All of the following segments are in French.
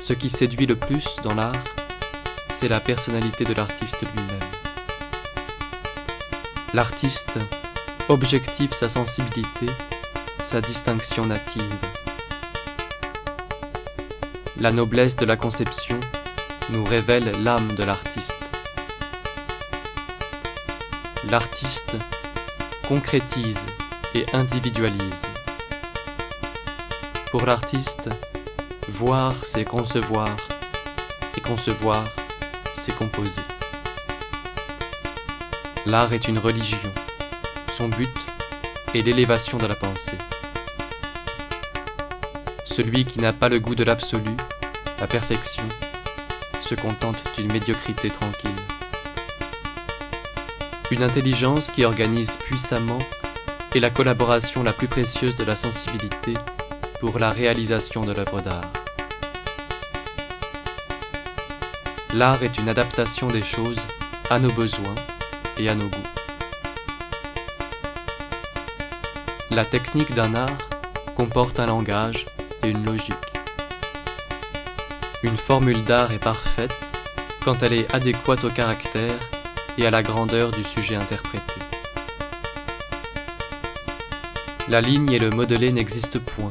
Ce qui séduit le plus dans l'art, c'est la personnalité de l'artiste lui-même. L'artiste objective sa sensibilité, sa distinction native. La noblesse de la conception nous révèle l'âme de l'artiste. L'artiste concrétise et individualise. Pour l'artiste, voir, c'est concevoir, et concevoir, c'est composer. L'art est une religion. Son but est l'élévation de la pensée. Celui qui n'a pas le goût de l'absolu, la perfection, se contente d'une médiocrité tranquille. Une intelligence qui organise puissamment est la collaboration la plus précieuse de la sensibilité pour la réalisation de l'œuvre d'art. L'art est une adaptation des choses à nos besoins et à nos goûts. La technique d'un art comporte un langage et une logique. Une formule d'art est parfaite quand elle est adéquate au caractère et à la grandeur du sujet interprété. La ligne et le modelé n'existent point.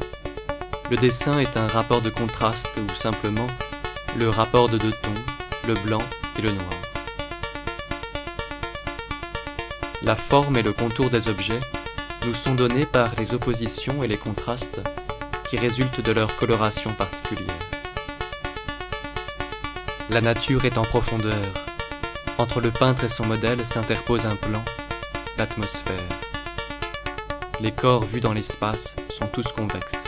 Le dessin est un rapport de contraste ou simplement le rapport de deux tons, le blanc et le noir. La forme et le contour des objets nous sont donnés par les oppositions et les contrastes qui résultent de leur coloration particulière. La nature est en profondeur. Entre le peintre et son modèle s'interpose un plan, l'atmosphère. Les corps vus dans l'espace sont tous convexes.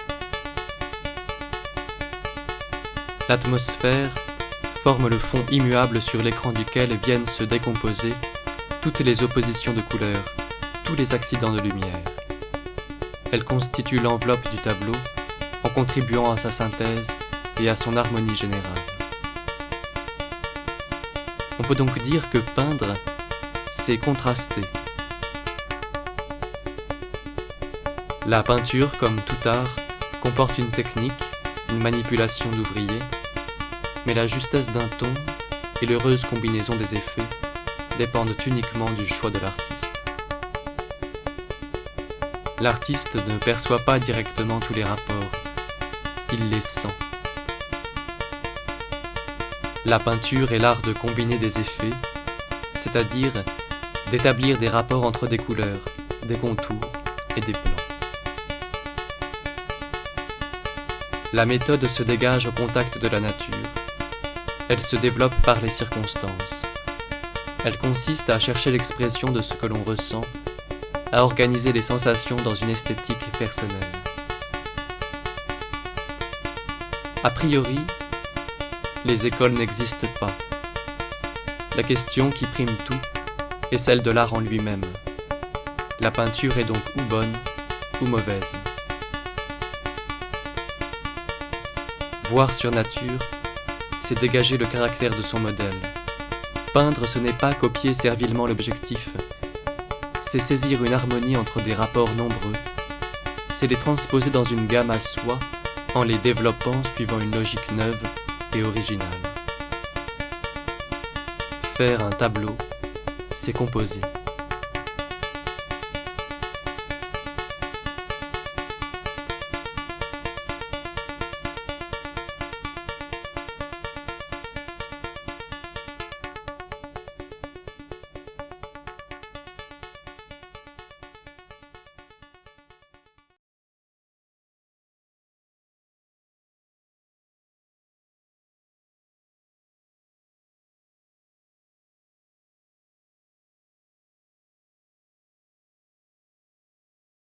L'atmosphère forme le fond immuable sur l'écran duquel viennent se décomposer toutes les oppositions de couleurs, tous les accidents de lumière. Elle constitue l'enveloppe du tableau en contribuant à sa synthèse et à son harmonie générale. On peut donc dire que peindre, c'est contraster. La peinture, comme tout art, comporte une technique, une manipulation d'ouvrier, mais la justesse d'un ton et l'heureuse combinaison des effets dépendent uniquement du choix de l'artiste. L'artiste ne perçoit pas directement tous les rapports, il les sent. La peinture est l'art de combiner des effets, c'est-à-dire d'établir des rapports entre des couleurs, des contours et des plans. La méthode se dégage au contact de la nature. Elle se développe par les circonstances. Elle consiste à chercher l'expression de ce que l'on ressent, à organiser les sensations dans une esthétique personnelle. A priori, les écoles n'existent pas. La question qui prime tout est celle de l'art en lui-même. La peinture est donc ou bonne ou mauvaise. Voir sur nature, c'est dégager le caractère de son modèle. Peindre, ce n'est pas copier servilement l'objectif, c'est saisir une harmonie entre des rapports nombreux, c'est les transposer dans une gamme à soi en les développant suivant une logique neuve et originale. Faire un tableau, c'est composer.